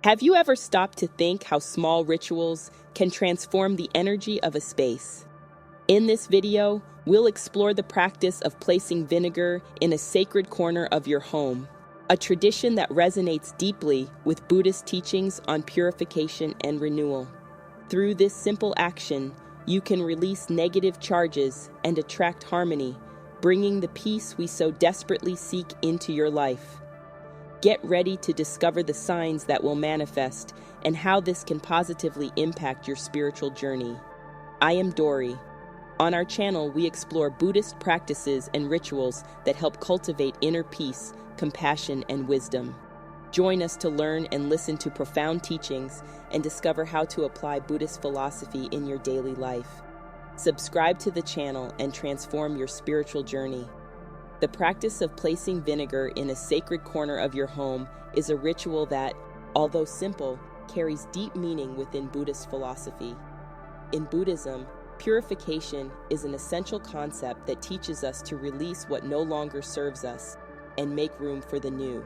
Have you ever stopped to think how small rituals can transform the energy of a space? In this video, we'll explore the practice of placing vinegar in a sacred corner of your home, a tradition that resonates deeply with Buddhist teachings on purification and renewal. Through this simple action, you can release negative charges and attract harmony, bringing the peace we so desperately seek into your life. Get ready to discover the signs that will manifest and how this can positively impact your spiritual journey. I am Dory. On our channel, we explore Buddhist practices and rituals that help cultivate inner peace, compassion, and wisdom. Join us to learn and listen to profound teachings and discover how to apply Buddhist philosophy in your daily life. Subscribe to the channel and transform your spiritual journey. The practice of placing vinegar in a sacred corner of your home is a ritual that, although simple, carries deep meaning within Buddhist philosophy. In Buddhism, purification is an essential concept that teaches us to release what no longer serves us and make room for the new.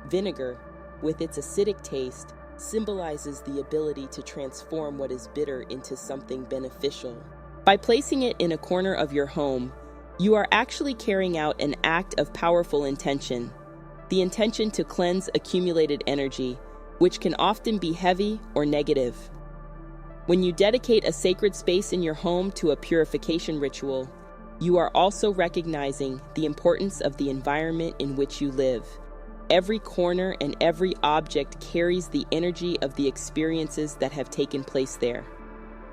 Vinegar, with its acidic taste, symbolizes the ability to transform what is bitter into something beneficial. By placing it in a corner of your home, you are actually carrying out an act of powerful intention, the intention to cleanse accumulated energy, which can often be heavy or negative. When you dedicate a sacred space in your home to a purification ritual, you are also recognizing the importance of the environment in which you live. Every corner and every object carries the energy of the experiences that have taken place there.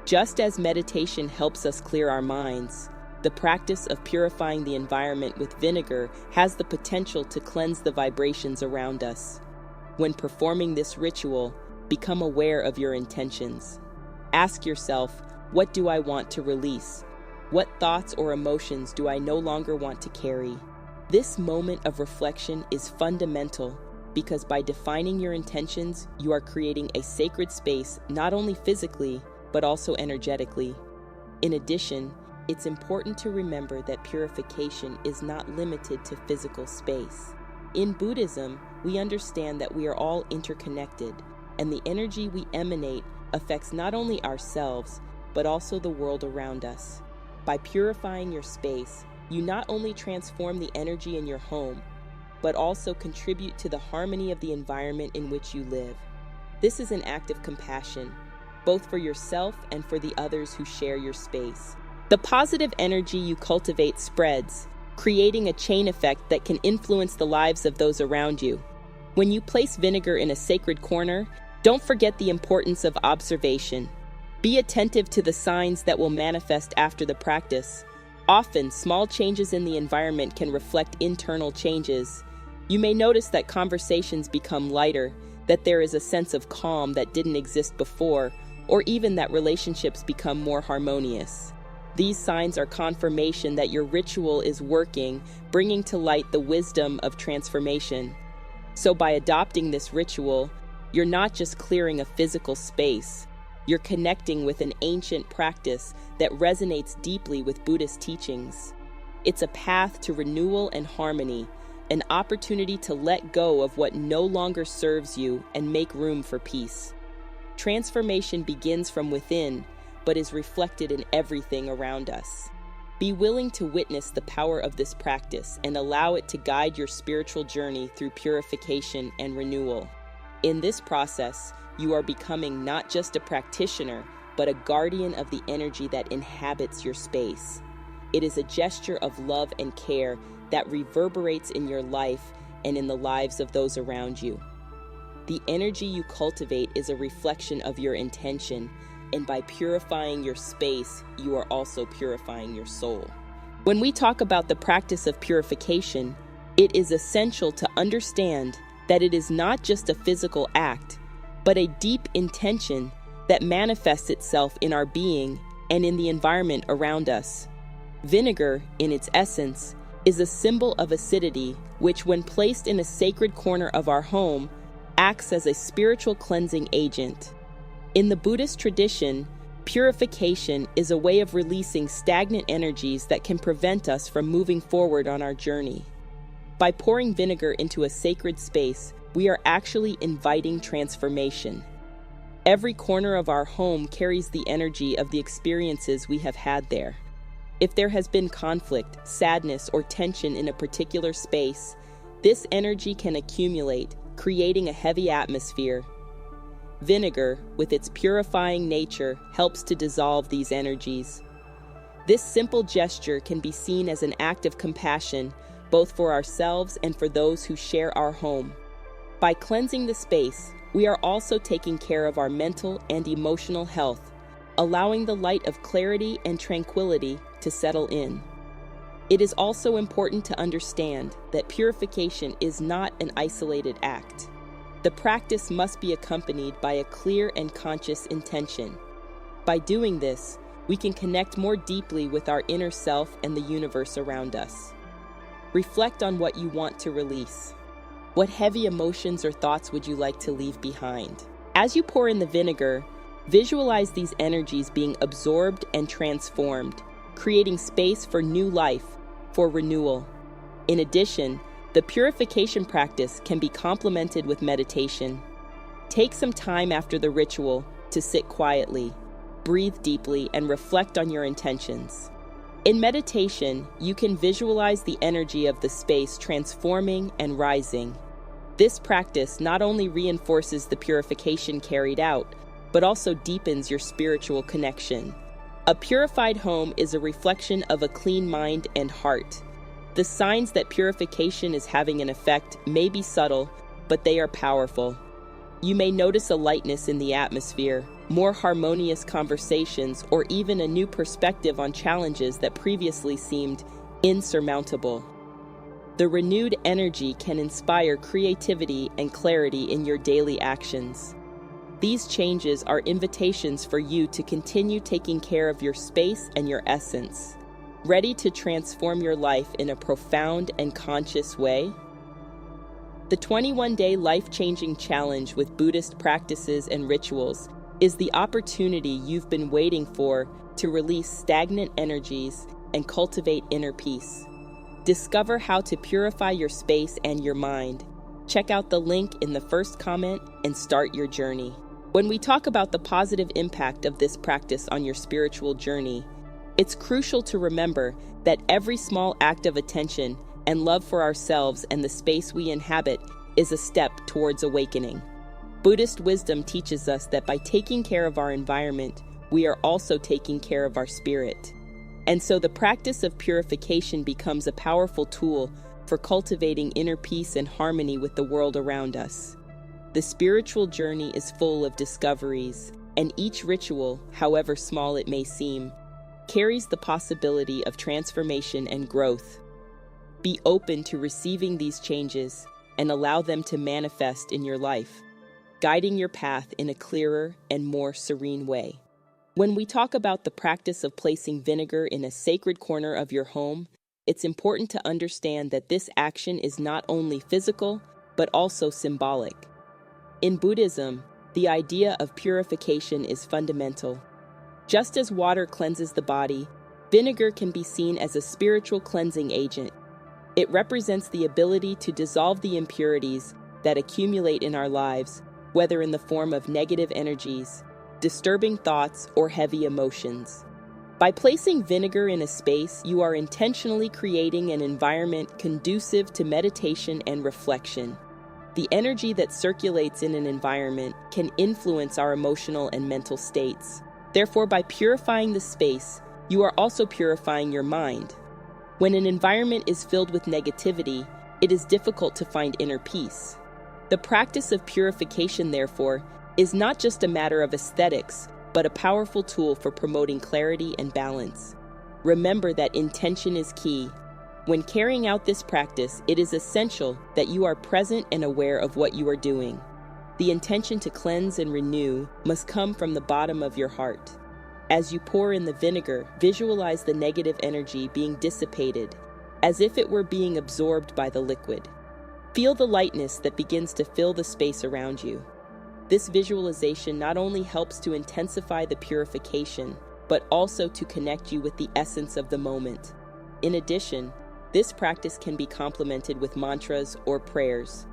Just as meditation helps us clear our minds, the practice of purifying the environment with vinegar has the potential to cleanse the vibrations around us. When performing this ritual, become aware of your intentions. Ask yourself, what do I want to release? What thoughts or emotions do I no longer want to carry? This moment of reflection is fundamental because by defining your intentions, you are creating a sacred space not only physically, but also energetically. In addition, it's important to remember that purification is not limited to physical space. In Buddhism, we understand that we are all interconnected, and the energy we emanate affects not only ourselves, but also the world around us. By purifying your space, you not only transform the energy in your home, but also contribute to the harmony of the environment in which you live. This is an act of compassion, both for yourself and for the others who share your space. The positive energy you cultivate spreads, creating a chain effect that can influence the lives of those around you. When you place vinegar in a sacred corner, don't forget the importance of observation. Be attentive to the signs that will manifest after the practice. Often, small changes in the environment can reflect internal changes. You may notice that conversations become lighter, that there is a sense of calm that didn't exist before, or even that relationships become more harmonious. These signs are confirmation that your ritual is working, bringing to light the wisdom of transformation. So by adopting this ritual, you're not just clearing a physical space. You're connecting with an ancient practice that resonates deeply with Buddhist teachings. It's a path to renewal and harmony, an opportunity to let go of what no longer serves you and make room for peace. Transformation begins from within, but is reflected in everything around us. Be willing to witness the power of this practice and allow it to guide your spiritual journey through purification and renewal. In this process, you are becoming not just a practitioner, but a guardian of the energy that inhabits your space. It is a gesture of love and care that reverberates in your life and in the lives of those around you. The energy you cultivate is a reflection of your intention, and by purifying your space, you are also purifying your soul. When we talk about the practice of purification, it is essential to understand that it is not just a physical act, but a deep intention that manifests itself in our being and in the environment around us. Vinegar, in its essence, is a symbol of acidity, which when placed in a sacred corner of our home, acts as a spiritual cleansing agent. In the Buddhist tradition, purification is a way of releasing stagnant energies that can prevent us from moving forward on our journey. By pouring vinegar into a sacred space, we are actually inviting transformation. Every corner of our home carries the energy of the experiences we have had there. If there has been conflict, sadness, or tension in a particular space, this energy can accumulate, creating a heavy atmosphere. Vinegar, with its purifying nature, helps to dissolve these energies. This simple gesture can be seen as an act of compassion, both for ourselves and for those who share our home. By cleansing the space, we are also taking care of our mental and emotional health, allowing the light of clarity and tranquility to settle in. It is also important to understand that purification is not an isolated act. The practice must be accompanied by a clear and conscious intention. By doing this, we can connect more deeply with our inner self and the universe around us. Reflect on what you want to release. What heavy emotions or thoughts would you like to leave behind? As you pour in the vinegar, visualize these energies being absorbed and transformed, creating space for new life, for renewal. In addition, the purification practice can be complemented with meditation. Take some time after the ritual to sit quietly, breathe deeply, and reflect on your intentions. In meditation, you can visualize the energy of the space transforming and rising. This practice not only reinforces the purification carried out, but also deepens your spiritual connection. A purified home is a reflection of a clean mind and heart. The signs that purification is having an effect may be subtle, but they are powerful. You may notice a lightness in the atmosphere, more harmonious conversations, or even a new perspective on challenges that previously seemed insurmountable. The renewed energy can inspire creativity and clarity in your daily actions. These changes are invitations for you to continue taking care of your space and your essence. Ready to transform your life in a profound and conscious way? The 21-day life-changing challenge with Buddhist practices and rituals is the opportunity you've been waiting for to release stagnant energies and cultivate inner peace. Discover how to purify your space and your mind. Check out the link in the first comment and start your journey. When we talk about the positive impact of this practice on your spiritual journey, it's crucial to remember that every small act of attention and love for ourselves and the space we inhabit is a step towards awakening. Buddhist wisdom teaches us that by taking care of our environment, we are also taking care of our spirit. And so the practice of purification becomes a powerful tool for cultivating inner peace and harmony with the world around us. The spiritual journey is full of discoveries, and each ritual, however small it may seem, carries the possibility of transformation and growth. Be open to receiving these changes and allow them to manifest in your life, guiding your path in a clearer and more serene way. When we talk about the practice of placing vinegar in a sacred corner of your home, it's important to understand that this action is not only physical, but also symbolic. In Buddhism, the idea of purification is fundamental. Just as water cleanses the body, vinegar can be seen as a spiritual cleansing agent. It represents the ability to dissolve the impurities that accumulate in our lives, whether in the form of negative energies, disturbing thoughts, or heavy emotions. By placing vinegar in a space, you are intentionally creating an environment conducive to meditation and reflection. The energy that circulates in an environment can influence our emotional and mental states. Therefore, by purifying the space, you are also purifying your mind. When an environment is filled with negativity, it is difficult to find inner peace. The practice of purification, therefore, is not just a matter of aesthetics, but a powerful tool for promoting clarity and balance. Remember that intention is key. When carrying out this practice, it is essential that you are present and aware of what you are doing. The intention to cleanse and renew must come from the bottom of your heart. As you pour in the vinegar, visualize the negative energy being dissipated, as if it were being absorbed by the liquid. Feel the lightness that begins to fill the space around you. This visualization not only helps to intensify the purification, but also to connect you with the essence of the moment. In addition, this practice can be complemented with mantras or prayers.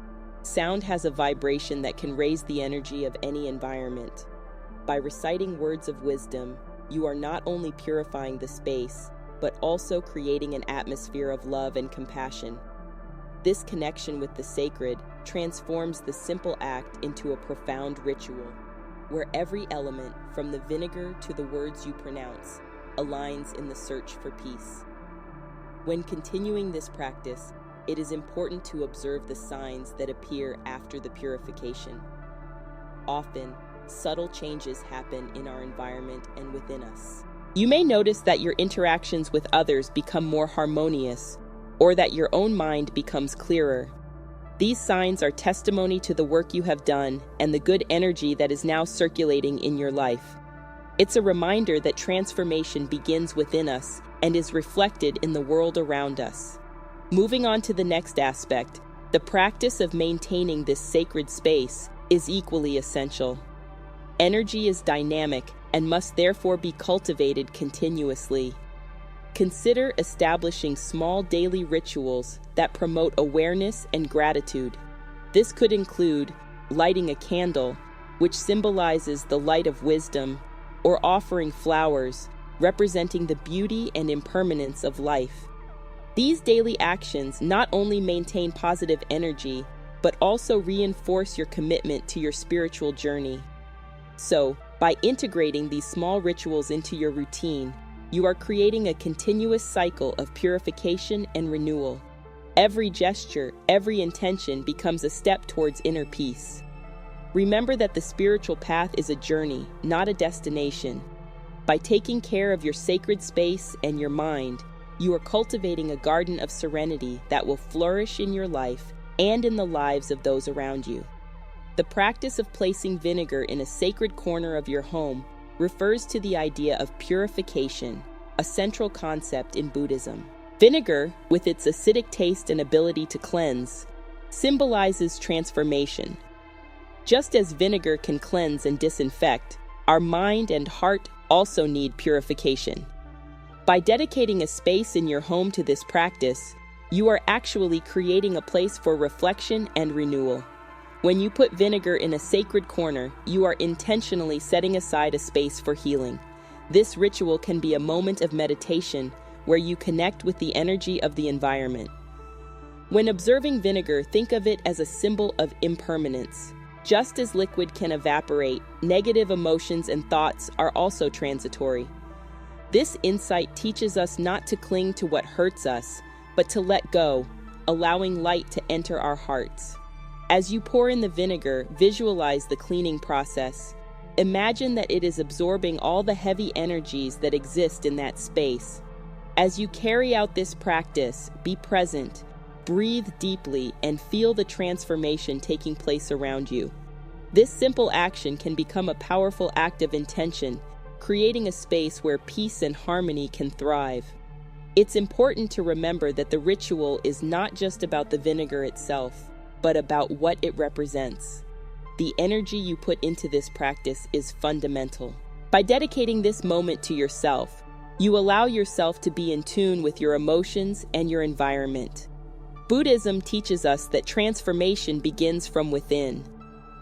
Sound has a vibration that can raise the energy of any environment. By reciting words of wisdom, you are not only purifying the space, but also creating an atmosphere of love and compassion. This connection with the sacred transforms the simple act into a profound ritual, where every element, from the vinegar to the words you pronounce, aligns in the search for peace. When continuing this practice, it is important to observe the signs that appear after the purification. Often, subtle changes happen in our environment and within us. You may notice that your interactions with others become more harmonious, or that your own mind becomes clearer. These signs are testimony to the work you have done and the good energy that is now circulating in your life. It's a reminder that transformation begins within us and is reflected in the world around us. Moving on to the next aspect, the practice of maintaining this sacred space is equally essential. Energy is dynamic and must therefore be cultivated continuously. Consider establishing small daily rituals that promote awareness and gratitude. This could include lighting a candle, which symbolizes the light of wisdom, or offering flowers, representing the beauty and impermanence of life. These daily actions not only maintain positive energy, but also reinforce your commitment to your spiritual journey. So, by integrating these small rituals into your routine, you are creating a continuous cycle of purification and renewal. Every gesture, every intention becomes a step towards inner peace. Remember that the spiritual path is a journey, not a destination. By taking care of your sacred space and your mind, you are cultivating a garden of serenity that will flourish in your life and in the lives of those around you. The practice of placing vinegar in a sacred corner of your home refers to the idea of purification, a central concept in Buddhism. Vinegar, with its acidic taste and ability to cleanse, symbolizes transformation. Just as vinegar can cleanse and disinfect, our mind and heart also need purification. By dedicating a space in your home to this practice, you are actually creating a place for reflection and renewal. When you put vinegar in a sacred corner, you are intentionally setting aside a space for healing. This ritual can be a moment of meditation where you connect with the energy of the environment. When observing vinegar, think of it as a symbol of impermanence. Just as liquid can evaporate, negative emotions and thoughts are also transitory. This insight teaches us not to cling to what hurts us, but to let go, allowing light to enter our hearts. As you pour in the vinegar, visualize the cleaning process. Imagine that it is absorbing all the heavy energies that exist in that space. As you carry out this practice, be present, breathe deeply, and feel the transformation taking place around you. This simple action can become a powerful act of intention, creating a space where peace and harmony can thrive. It's important to remember that the ritual is not just about the vinegar itself, but about what it represents. The energy you put into this practice is fundamental. By dedicating this moment to yourself, you allow yourself to be in tune with your emotions and your environment. Buddhism teaches us that transformation begins from within.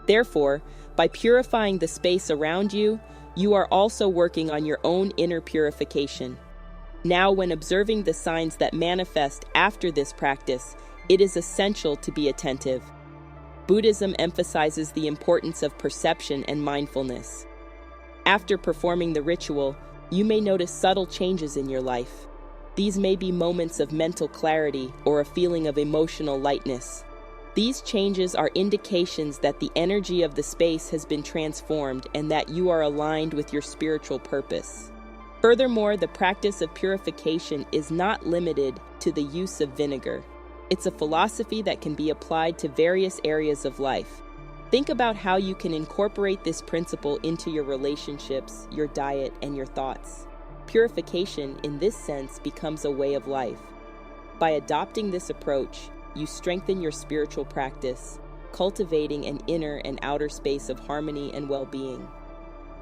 Therefore, by purifying the space around you, you are also working on your own inner purification. Now, when observing the signs that manifest after this practice, it is essential to be attentive. Buddhism emphasizes the importance of perception and mindfulness. After performing the ritual, you may notice subtle changes in your life. These may be moments of mental clarity or a feeling of emotional lightness. These changes are indications that the energy of the space has been transformed and that you are aligned with your spiritual purpose. Furthermore, the practice of purification is not limited to the use of vinegar. It's a philosophy that can be applied to various areas of life. Think about how you can incorporate this principle into your relationships, your diet, and your thoughts. Purification, in this sense, becomes a way of life. By adopting this approach, you strengthen your spiritual practice, cultivating an inner and outer space of harmony and well-being.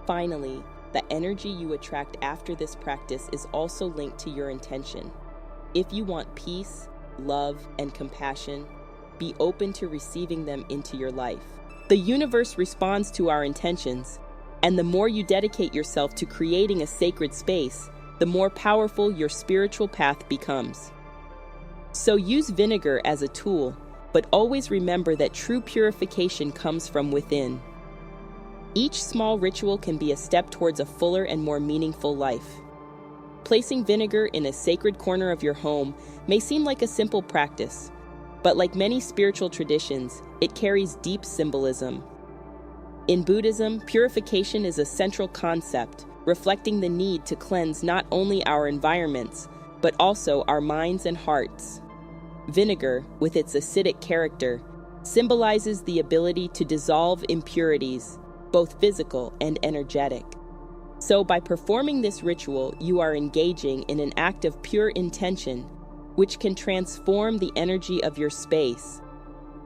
Finally, the energy you attract after this practice is also linked to your intention. If you want peace, love, and compassion, be open to receiving them into your life. The universe responds to our intentions, and the more you dedicate yourself to creating a sacred space, the more powerful your spiritual path becomes. So use vinegar as a tool, but always remember that true purification comes from within. Each small ritual can be a step towards a fuller and more meaningful life. Placing vinegar in a sacred corner of your home may seem like a simple practice, but like many spiritual traditions, it carries deep symbolism. In Buddhism, purification is a central concept, reflecting the need to cleanse not only our environments, but also our minds and hearts. Vinegar, with its acidic character, symbolizes the ability to dissolve impurities, both physical and energetic. So by performing this ritual, you are engaging in an act of pure intention, which can transform the energy of your space.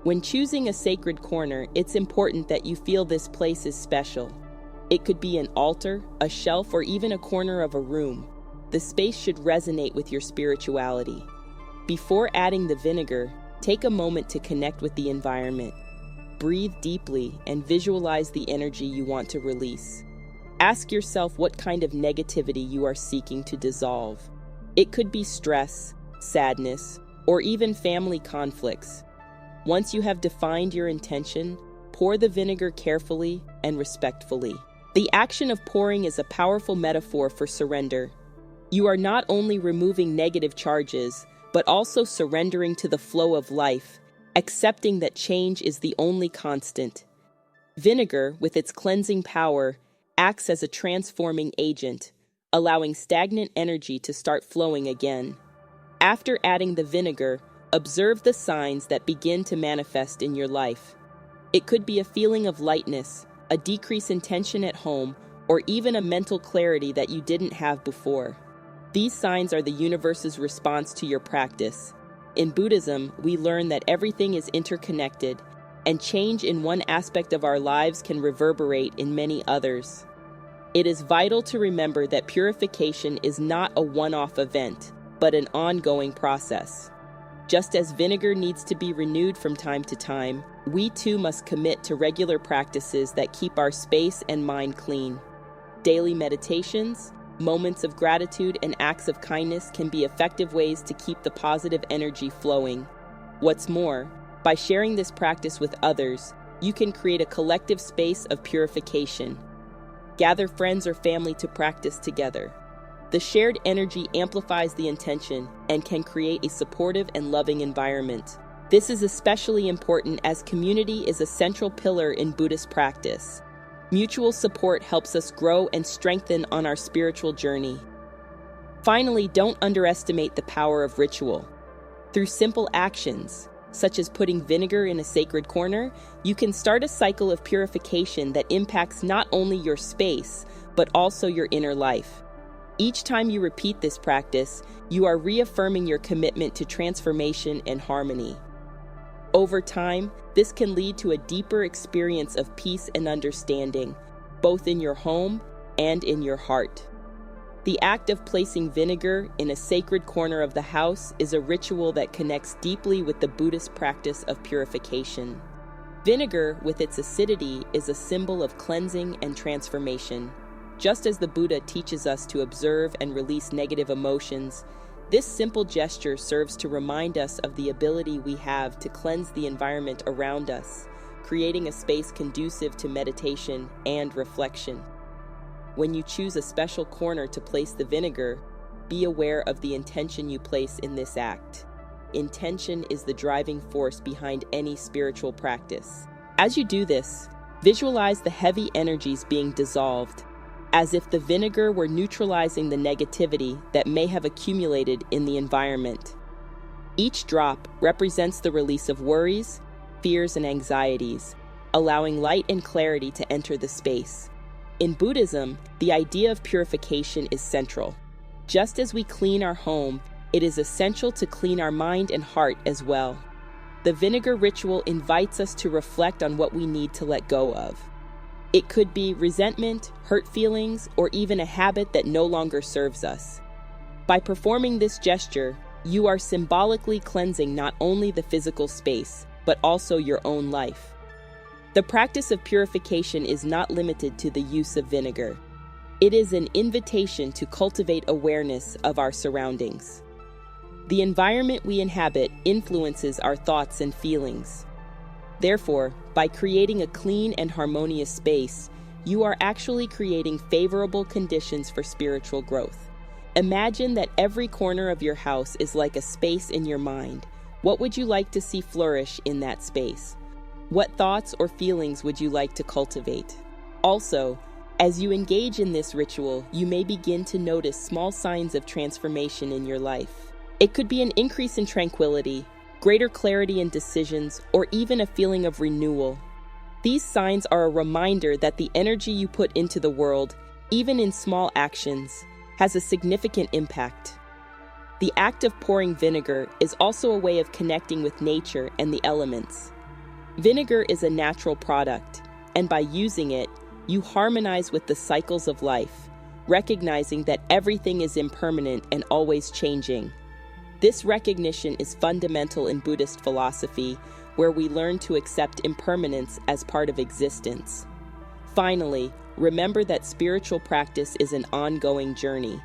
When choosing a sacred corner, it's important that you feel this place is special. It could be an altar, a shelf, or even a corner of a room. The space should resonate with your spirituality. Before adding the vinegar, take a moment to connect with the environment. Breathe deeply and visualize the energy you want to release. Ask yourself what kind of negativity you are seeking to dissolve. It could be stress, sadness, or even family conflicts. Once you have defined your intention, pour the vinegar carefully and respectfully. The action of pouring is a powerful metaphor for surrender. You are not only removing negative charges, but also surrendering to the flow of life, accepting that change is the only constant. Vinegar, with its cleansing power, acts as a transforming agent, allowing stagnant energy to start flowing again. After adding the vinegar, observe the signs that begin to manifest in your life. It could be a feeling of lightness, a decrease in tension at home, or even a mental clarity that you didn't have before. These signs are the universe's response to your practice. In Buddhism, we learn that everything is interconnected, and change in one aspect of our lives can reverberate in many others. It is vital to remember that purification is not a one-off event, but an ongoing process. Just as vinegar needs to be renewed from time to time, we too must commit to regular practices that keep our space and mind clean. Daily meditations, moments of gratitude, and acts of kindness can be effective ways to keep the positive energy flowing. What's more, by sharing this practice with others, you can create a collective space of purification. Gather friends or family to practice together. The shared energy amplifies the intention and can create a supportive and loving environment. This is especially important as community is a central pillar in Buddhist practice. Mutual support helps us grow and strengthen on our spiritual journey. Finally, don't underestimate the power of ritual. Through simple actions, such as putting vinegar in a sacred corner, you can start a cycle of purification that impacts not only your space, but also your inner life. Each time you repeat this practice, you are reaffirming your commitment to transformation and harmony. Over time, this can lead to a deeper experience of peace and understanding, both in your home and in your heart. The act of placing vinegar in a sacred corner of the house is a ritual that connects deeply with the Buddhist practice of purification. Vinegar, with its acidity, is a symbol of cleansing and transformation. Just as the Buddha teaches us to observe and release negative emotions, this simple gesture serves to remind us of the ability we have to cleanse the environment around us, creating a space conducive to meditation and reflection. When you choose a special corner to place the vinegar, be aware of the intention you place in this act. Intention is the driving force behind any spiritual practice. As you do this, visualize the heavy energies being dissolved, as if the vinegar were neutralizing the negativity that may have accumulated in the environment. Each drop represents the release of worries, fears, and anxieties, allowing light and clarity to enter the space. In Buddhism, the idea of purification is central. Just as we clean our home, it is essential to clean our mind and heart as well. The vinegar ritual invites us to reflect on what we need to let go of. It could be resentment, hurt feelings, or even a habit that no longer serves us. By performing this gesture, you are symbolically cleansing not only the physical space, but also your own life. The practice of purification is not limited to the use of vinegar. It is an invitation to cultivate awareness of our surroundings. The environment we inhabit influences our thoughts and feelings. Therefore, by creating a clean and harmonious space, you are actually creating favorable conditions for spiritual growth. Imagine that every corner of your house is like a space in your mind. What would you like to see flourish in that space? What thoughts or feelings would you like to cultivate? Also, as you engage in this ritual, you may begin to notice small signs of transformation in your life. It could be an increase in tranquility, greater clarity in decisions, or even a feeling of renewal. These signs are a reminder that the energy you put into the world, even in small actions, has a significant impact. The act of pouring vinegar is also a way of connecting with nature and the elements. Vinegar is a natural product, and by using it, you harmonize with the cycles of life, recognizing that everything is impermanent and always changing. This recognition is fundamental in Buddhist philosophy, where we learn to accept impermanence as part of existence. Finally, remember that spiritual practice is an ongoing journey.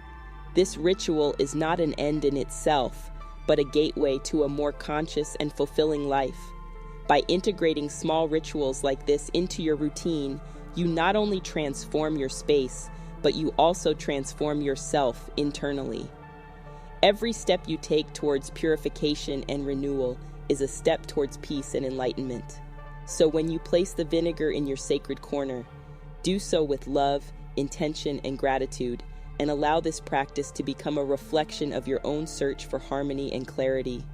This ritual is not an end in itself, but a gateway to a more conscious and fulfilling life. By integrating small rituals like this into your routine, you not only transform your space, but you also transform yourself internally. Every step you take towards purification and renewal is a step towards peace and enlightenment. So when you place the vinegar in your sacred corner, do so with love, intention, and gratitude, and allow this practice to become a reflection of your own search for harmony and clarity.